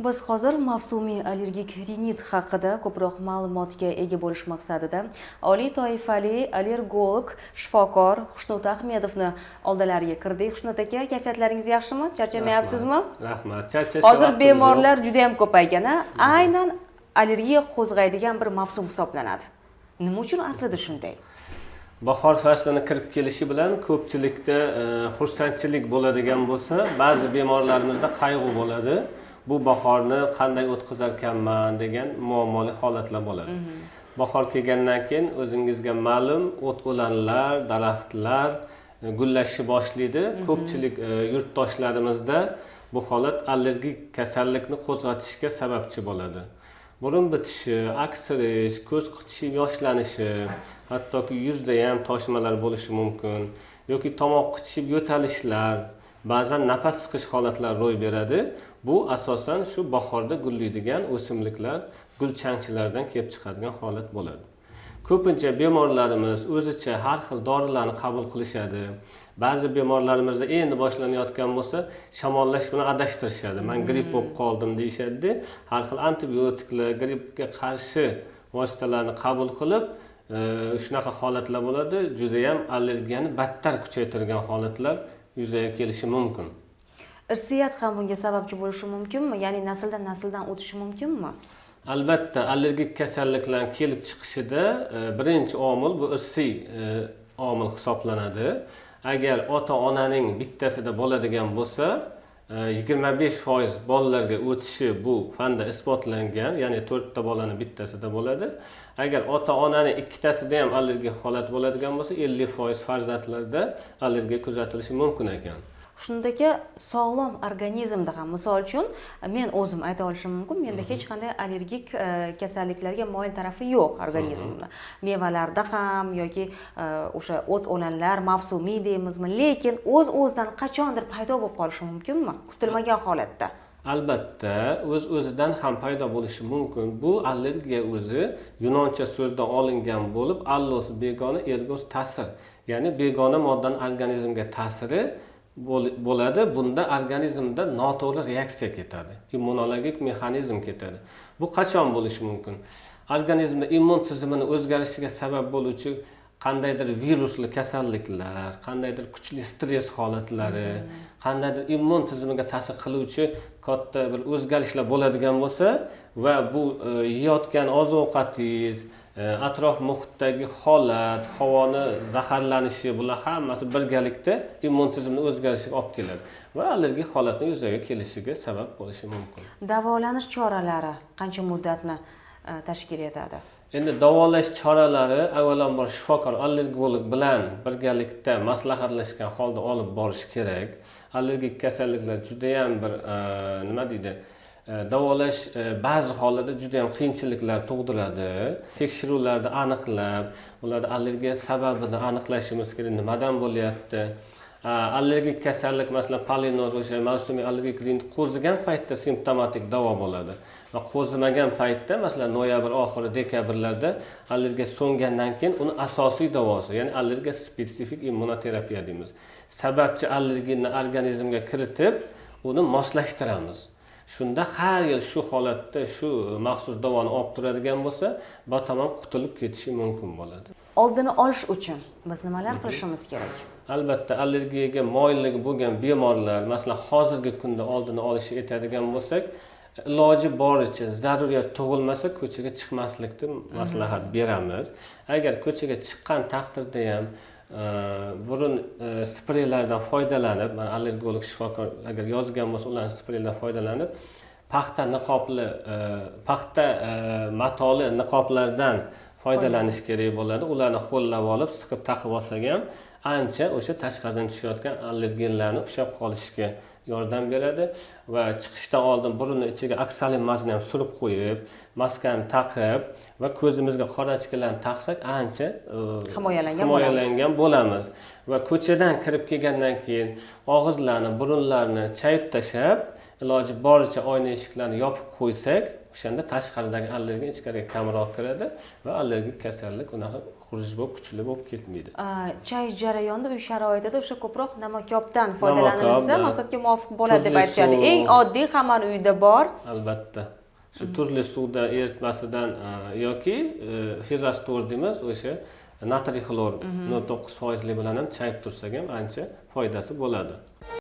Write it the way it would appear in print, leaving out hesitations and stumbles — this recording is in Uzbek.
Biz hozir mavsumiy allergik rinit haqida ko'proq ma'lumotga ega bo'lish maqsadida oliy toifali allergolog shifokor Xushnud Ahmedovni oldilariga kirdik. Xushnud aka, kayfiyatlaringiz yaxshimi? Charchamayapsizmi? Rahmat. Charchash. Hozir bemorlar juda ham ko'paygan. Aynan allergiya qo'zg'aydigan bir mavsum hisoblanadi. Nima uchun aslida shunday? Bahor faslini kirib kelishi bilan ko'pchilikda xursandchilik bo'ladigan bo'lsa, ba'zi bemorlarimizda qayg'u bo'ladi. Bu bahorni qanday o'tkazarkanman degan muammoli holatlar bo'ladi. Bahor kelgandan keyin o'zingizga ma'lum o't-o'lanlar, daraxtlar gullashni boshlaydi. Ko'pchilik yurtdoshlarimizda bu holat allergik kasallikni qo'zg'atishga sababchi bo'ladi. Burun bitishi, aksirish, ko'z qichishi, yoshlanishi, hattoki yuzda ham toshmalar bo'lishi mumkin yoki tomoq qichishib yo'talishlar, ba'zan nafas siqish holatlari ro'y beradi. Bu asosan shu bahorda gullaydigan o'simliklar, gulchangchilardan kelib chiqadigan holat bo'ladi. Ko'pincha bemorlarimiz o'zicha har xil dorilarni qabul qilishadi. Ba'zi bemorlarimizda endi boshlanayotgan bo'lsa, shamollash bilan adashtirishadi. Men gripp bo'lib qoldim deyishadi. Har xil antibiotiklar, grippga qarshi vositalarni qabul qilib, shunaqa holatlar bo'ladi. Juda ham allergiyani battar kuchaytirgan holatlar yuzaga kelishi mumkin. Irsiyat ham bunga sababchi bo'lishi mumkinmi? Ya'ni nasldan nasldan o'tishi mumkinmi? Albatta, allergik kasalliklar kelib chiqishida birinchi omil bu irsiy omil hisoblanadi. Agar ota-onaning bittasida bo'ladigan bo'lsa, 25% bolalarga o'tishi bu fanda isbotlangan, ya'ni 4 ta bolaning bittasida bo'ladi. Agar ota-onaning ikkitasida ham allergik holat bo'ladigan bo'lsa, 50% farzandlarda allergiya kuzatilishi mumkin ekan. Shundaki sog'lom organizmda ham, misol uchun men o'zim ayta olishim mumkin, menda hech qanday allergik kasalliklarga moyil tarafi yo'q organizmimda. Mevalarda ham yoki o'sha o't-o'lanlar mavsumiy deymizmi, lekin o'z-o'zidan qachondir paydo bo'lib qolishi mumkinmi? Kutilmagan holatda. Albatta, o'z-o'zidan ham paydo bo'lishi mumkin. Bu allergiya o'zi yunoncha so'zdan olingan bo'lib, allos begona, ergos ta'sir. Ya'ni begona moddaning organizmga ta'siri bo'ladi. Bunda organizmda noto'g'ri reaksiya ketadi. Immunologik mexanizm ketadi. Bu qachon bo'lishi mumkin? Organizmda immun tizimining o'zgarishiga sabab bo'luvchi qandaydir virusli kasalliklar, qandaydir kuchli stress holatlari, qandaydir immun tizimiga ta'sir qiluvchi katta bir o'zgarishlar bo'ladigan bo'lsa va bu yeyotgan oziq-ovqatingiz, atrof muhitdagi holat, havoni zaharlanishi, bular hammasi birgalikda immun tizimning o'zgarishiga olib keladi va allergik holatning yuzaga kelishiga sabab bo'lishi mumkin. Davolanish choralari qancha muddatni tashkil etadi? Endi davolash choralari avvalambor shifokor allergolog bilan birgalikda maslahatlashgan holda olib borish kerak. Allergik kasalliklar juda ham bir nima deydi? Davolash ba'zi hollarda juda ham qiyinchiliklar tug'diradi. Tekshiruvlarda aniqlab, ularda allergiya sababini aniqlashimiz kerak, nimadan bo'lyapti. Allergik kasallik, masalan, polinoz, o'sha mavsumiy allergik rinit qo'zigan paytda simptomatik davo bo'ladi. Va qo'zimagan paytda, masalan, noyabr oxiri, dekabrlarda allergiya so'ngandan keyin uni asosiy davosi, ya'ni allergiya spetsifik immunoterapiya deymiz. Sababchi allergenni organizmga kiritib, uni moslashtiramiz. Shunda har yil shu holatda shu maxsus davoni olib turadigan bo'lsa, batamom qutulib ketishi mumkin bo'ladi. Oldini olish uchun biz nimalar qilishimiz kerak? Albatta, allergiyaga moyilligi bo'lgan bemorlar, masalan, hozirgi kunda oldini olishni aytadigan bo'lsak, iloji boricha zaruriyat tug'ilmasa ko'chaga chiqmaslikni maslahat beramiz. Agar ko'chaga chiqqan taqdirda ham burun spreylardan foydalanib, men allergolog shifokor agar yozgan bo'lsa, ulardan spreylardan foydalanib, paxta matoli niqoblardan foydalanish kerak bo'ladi. Ularni qo'llab olib, siqib taqib olsak ham ancha o'sha tashqaridan tushayotgan allergenlarni ushlab qolishga yordam beradi va chiqishdan oldin burunning ichiga oksalinmasini ham surib qo'yib, maskani taqib va ko'zimizga qorachkalarni taqsak ancha himoyalangan bo'lamiz. Va ko'chadan kirib kelgandan keyin og'izlarni, burunlarni chayib tashab, iloji boricha oyna eshiklarni yopib qo'ysak, o'shanda tashqaridagi allergen ichkariga kamroq kiradi va allergik kasallik unaqa xuruj bo'lib kuchli bo'lib ketmaydi. Chayish jarayonida uy sharoitida o'sha ko'proq namakobdan foydalanilsa maqsadga muvofiq bo'ladi deb Tuzli aytishadi. suv. Eng oddiy hammani uyida bor. Albatta. Shu tuzli suvda eritmasidan yoki ferrostor deymiz, o'sha natriy xlor 0.9% bilan ham chayib tursak ham ancha foydasi bo'ladi.